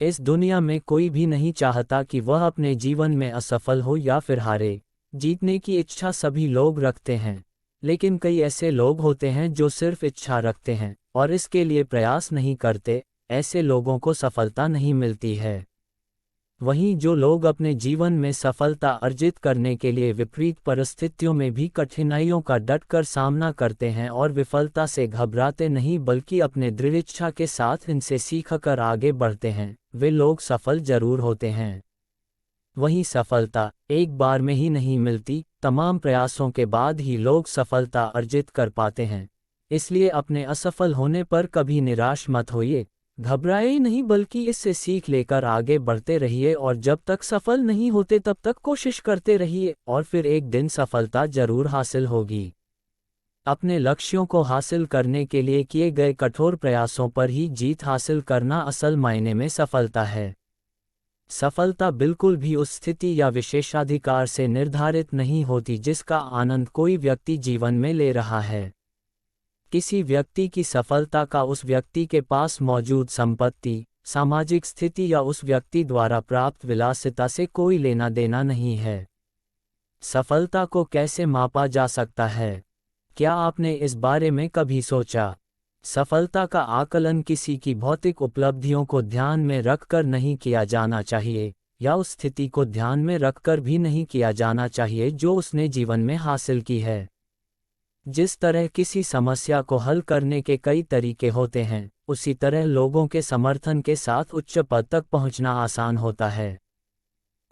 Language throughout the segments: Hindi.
इस दुनिया में कोई भी नहीं चाहता कि वह अपने जीवन में असफल हो या फिर हारे। जीतने की इच्छा सभी लोग रखते हैं, लेकिन कई ऐसे लोग होते हैं जो सिर्फ इच्छा रखते हैं और इसके लिए प्रयास नहीं करते। ऐसे लोगों को सफलता नहीं मिलती है। वहीं जो लोग अपने जीवन में सफलता अर्जित करने के लिए विपरीत परिस्थितियों में भी कठिनाइयों का डटकर सामना करते हैं और विफलता से घबराते नहीं बल्कि अपने दृढ़ इच्छा के साथ इनसे सीखकर आगे बढ़ते हैं, वे लोग सफल जरूर होते हैं। वहीं सफलता एक बार में ही नहीं मिलती, तमाम प्रयासों के बाद ही लोग सफलता अर्जित कर पाते हैं। इसलिए अपने असफल होने पर कभी निराश मत होइए, घबराए ही नहीं बल्कि इससे सीख लेकर आगे बढ़ते रहिए और जब तक सफल नहीं होते तब तक कोशिश करते रहिए और फिर एक दिन सफलता जरूर हासिल होगी। अपने लक्ष्यों को हासिल करने के लिए किए गए कठोर प्रयासों पर ही जीत हासिल करना असल मायने में सफलता है। सफलता बिल्कुल भी उस स्थिति या विशेषाधिकार से निर्धारित नहीं होती जिसका आनंद कोई व्यक्ति जीवन में ले रहा है। किसी व्यक्ति की सफलता का उस व्यक्ति के पास मौजूद संपत्ति, सामाजिक स्थिति या उस व्यक्ति द्वारा प्राप्त विलासिता से कोई लेना देना नहीं है। सफलता को कैसे मापा जा सकता है? क्या आपने इस बारे में कभी सोचा? सफलता का आकलन किसी की भौतिक उपलब्धियों को ध्यान में रखकर नहीं किया जाना चाहिए, या उस स्थिति को ध्यान में रखकर भी नहीं किया जाना चाहिए जो उसने जीवन में हासिल की है। जिस तरह किसी समस्या को हल करने के कई तरीके होते हैं, उसी तरह लोगों के समर्थन के साथ उच्च पद तक पहुंचना आसान होता है।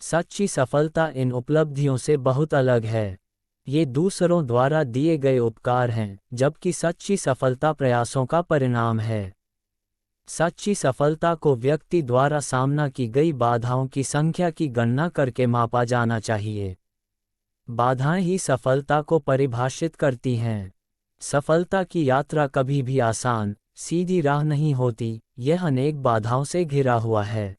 सच्ची सफलता इन उपलब्धियों से बहुत अलग है। ये दूसरों द्वारा दिए गए उपकार हैं, जबकि सच्ची सफलता प्रयासों का परिणाम है। सच्ची सफलता को व्यक्ति द्वारा सामना की गई बाधाओं की संख्या की गणना करके मापा जाना चाहिए। बाधाएं ही सफलता को परिभाषित करती हैं। सफलता की यात्रा कभी भी आसान, सीधी राह नहीं होती, यह अनेक बाधाओं से घिरा हुआ है।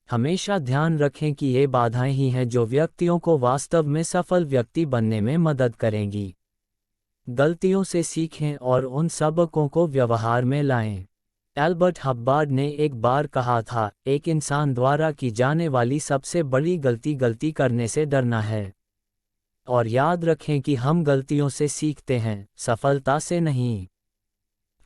हमेशा ध्यान रखें कि ये बाधाएं ही हैं जो व्यक्तियों को वास्तव में सफल व्यक्ति बनने में मदद करेंगी। गलतियों से सीखें और उन सबकों को व्यवहार में लाएं। एल्बर्ट हब्बार्ड ने एक बार कहा था, एक इंसान द्वारा की जाने वाली सबसे बड़ी गलती करने से डरना है। और याद रखें कि हम गलतियों से सीखते हैं, सफलता से नहीं।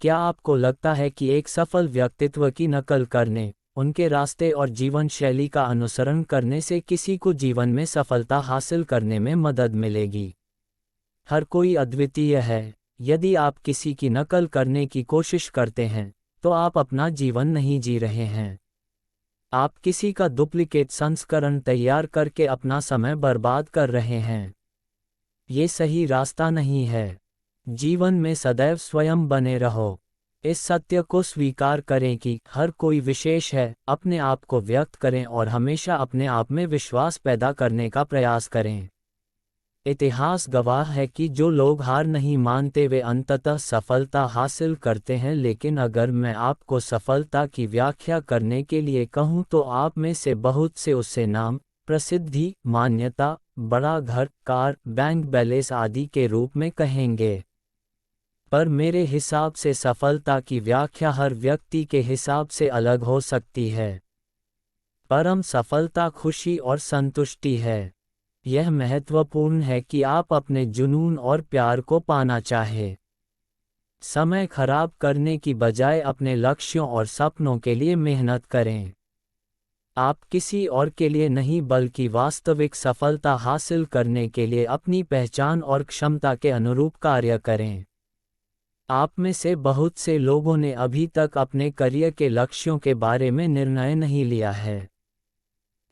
क्या आपको लगता है कि एक सफल व्यक्तित्व की नकल करने, उनके रास्ते और जीवन शैली का अनुसरण करने से किसी को जीवन में सफलता हासिल करने में मदद मिलेगी? हर कोई अद्वितीय है। यदि आप किसी की नकल करने की कोशिश करते हैं, तो आप अपना जीवन नहीं जी रहे हैं। आप किसी का डुप्लीकेट संस्करण तैयार करके अपना समय बर्बाद कर रहे हैं। ये सही रास्ता नहीं है। जीवन में सदैव स्वयं बने रहो। इस सत्य को स्वीकार करें कि हर कोई विशेष है, अपने आप को व्यक्त करें और हमेशा अपने आप में विश्वास पैदा करने का प्रयास करें। इतिहास गवाह है कि जो लोग हार नहीं मानते वे अंततः सफलता हासिल करते हैं। लेकिन अगर मैं आपको सफलता की व्याख्या करने के लिए कहूँ तो आप में से बहुत से उससे नाम, प्रसिद्धि, मान्यता, बड़ा घर, कार, बैंक बैलेंस आदि के रूप में कहेंगे। पर मेरे हिसाब से सफलता की व्याख्या हर व्यक्ति के हिसाब से अलग हो सकती है। परम सफलता खुशी और संतुष्टि है। यह महत्वपूर्ण है कि आप अपने जुनून और प्यार को पाना चाहें। समय खराब करने की बजाय अपने लक्ष्यों और सपनों के लिए मेहनत करें। आप किसी और के लिए नहीं बल्कि वास्तविक सफलता हासिल करने के लिए अपनी पहचान और क्षमता के अनुरूप कार्य करें। आप में से बहुत से लोगों ने अभी तक अपने करियर के लक्ष्यों के बारे में निर्णय नहीं लिया है।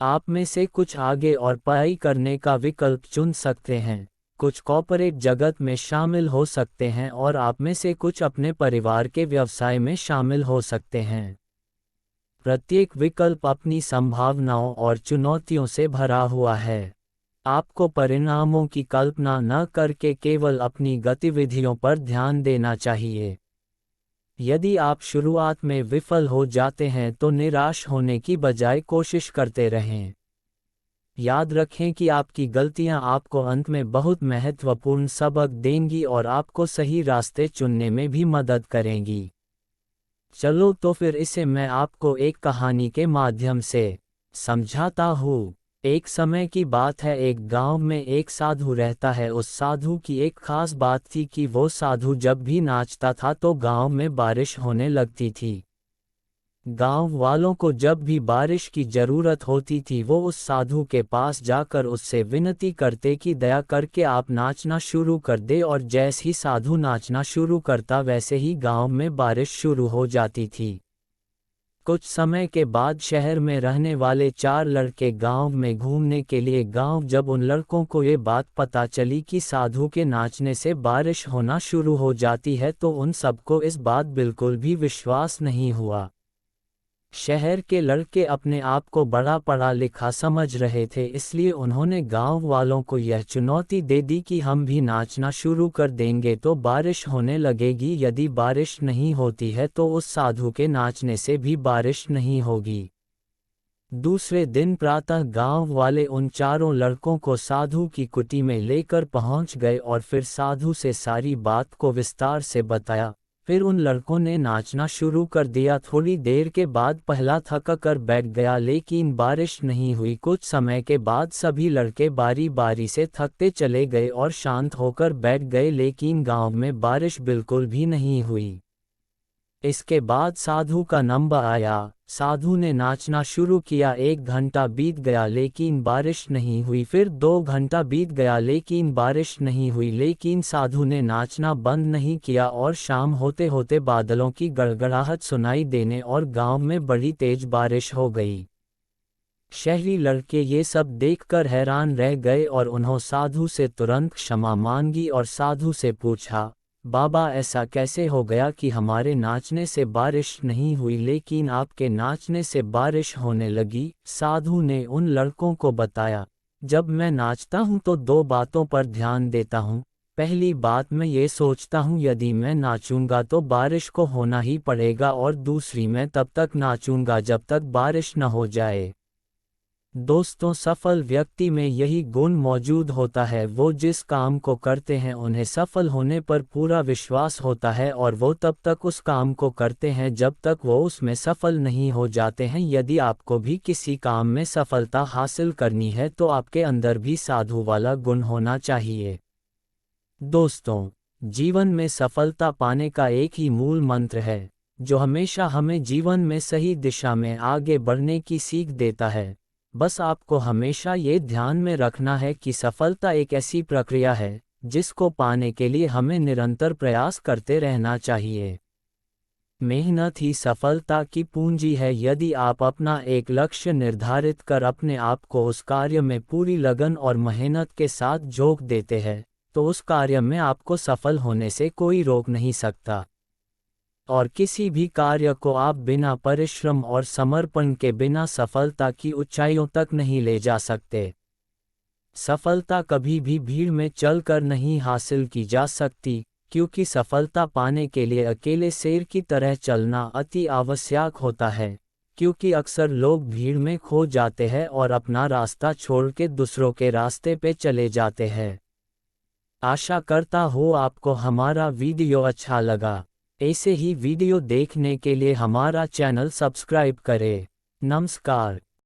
आप में से कुछ आगे और पढ़ाई करने का विकल्प चुन सकते हैं, कुछ कॉर्पोरेट जगत में शामिल हो सकते हैं और आप में से कुछ अपने परिवार के व्यवसाय में शामिल हो सकते हैं। प्रत्येक विकल्प अपनी संभावनाओं और चुनौतियों से भरा हुआ है। आपको परिणामों की कल्पना न करके केवल अपनी गतिविधियों पर ध्यान देना चाहिए। यदि आप शुरुआत में विफल हो जाते हैं तो निराश होने की बजाय कोशिश करते रहें। याद रखें कि आपकी गलतियां आपको अंत में बहुत महत्वपूर्ण सबक देंगी और आपको सही रास्ते चुनने में भी मदद करेंगी। चलो तो फिर इसे मैं आपको एक कहानी के माध्यम से समझाता हूँ। एक समय की बात है, एक गांव में एक साधु रहता है। उस साधु की एक खास बात थी कि वो साधु जब भी नाचता था तो गांव में बारिश होने लगती थी। गांव वालों को जब भी बारिश की जरूरत होती थी वो उस साधु के पास जाकर उससे विनती करते कि दया करके आप नाचना शुरू कर दे, और जैसे ही साधु नाचना शुरू करता वैसे ही गांव में बारिश शुरू हो जाती थी। कुछ समय के बाद शहर में रहने वाले 4 लड़के गांव में घूमने के लिए जब उन लड़कों को ये बात पता चली कि साधु के नाचने से बारिश होना शुरू हो जाती है तो उन सबको इस बात बिल्कुल भी विश्वास नहीं हुआ। शहर के लड़के अपने आप को बड़ा पढ़ा लिखा समझ रहे थे, इसलिए उन्होंने गांव वालों को यह चुनौती दे दी कि हम भी नाचना शुरू कर देंगे तो बारिश होने लगेगी, यदि बारिश नहीं होती है तो उस साधु के नाचने से भी बारिश नहीं होगी। दूसरे दिन प्रातः गांव वाले उन चारों लड़कों को साधु की कुटी में लेकर पहुंच गए और फिर साधु से सारी बात को विस्तार से बताया। फिर उन लड़कों ने नाचना शुरू कर दिया। थोड़ी देर के बाद पहला थक कर बैठ गया लेकिन बारिश नहीं हुई। कुछ समय के बाद सभी लड़के बारी बारी से थकते चले गए और शांत होकर बैठ गए, लेकिन गांव में बारिश बिल्कुल भी नहीं हुई। इसके बाद साधु का नंबर आया। साधु ने नाचना शुरू किया। 1 घंटा बीत गया लेकिन बारिश नहीं हुई। फिर 2 घंटा बीत गया लेकिन बारिश नहीं हुई, लेकिन साधु ने नाचना बंद नहीं किया और शाम होते होते बादलों की गड़गड़ाहट सुनाई देने और गांव में बड़ी तेज बारिश हो गई। शहरी लड़के ये सब देखकर हैरान रह गए और उन्होंने साधु से तुरंत क्षमा मांगी और साधु से पूछा, बाबा ऐसा कैसे हो गया कि हमारे नाचने से बारिश नहीं हुई लेकिन आपके नाचने से बारिश होने लगी। साधु ने उन लड़कों को बताया, जब मैं नाचता हूँ तो 2 बातों पर ध्यान देता हूँ। पहली बात, मैं ये सोचता हूँ यदि मैं नाचूंगा तो बारिश को होना ही पड़ेगा, और दूसरी, मैं तब तक नाचूंगा जब तक बारिश न हो जाए। दोस्तों, सफल व्यक्ति में यही गुण मौजूद होता है। वो जिस काम को करते हैं उन्हें सफल होने पर पूरा विश्वास होता है और वो तब तक उस काम को करते हैं जब तक वो उसमें सफल नहीं हो जाते हैं। यदि आपको भी किसी काम में सफलता हासिल करनी है तो आपके अंदर भी साधु वाला गुण होना चाहिए। दोस्तों, जीवन में सफलता पाने का एक ही मूल मंत्र है जो हमेशा हमें जीवन में सही दिशा में आगे बढ़ने की सीख देता है। बस आपको हमेशा ये ध्यान में रखना है कि सफलता एक ऐसी प्रक्रिया है जिसको पाने के लिए हमें निरंतर प्रयास करते रहना चाहिए। मेहनत ही सफलता की पूंजी है। यदि आप अपना एक लक्ष्य निर्धारित कर अपने आप को उस कार्य में पूरी लगन और मेहनत के साथ झोंक देते हैं तो उस कार्य में आपको सफल होने से कोई रोक नहीं सकता। और किसी भी कार्य को आप बिना परिश्रम और समर्पण के बिना सफलता की ऊंचाइयों तक नहीं ले जा सकते। सफलता कभी भी भीड़ में चलकर नहीं हासिल की जा सकती, क्योंकि सफलता पाने के लिए अकेले शेर की तरह चलना अति आवश्यक होता है। क्योंकि अक्सर लोग भीड़ में खो जाते हैं और अपना रास्ता छोड़ के दूसरों के रास्ते पे चले जाते हैं। आशा करता हूँ आपको हमारा वीडियो अच्छा लगा। ऐसे ही वीडियो देखने के लिए हमारा चैनल सब्सक्राइब करें। नमस्कार।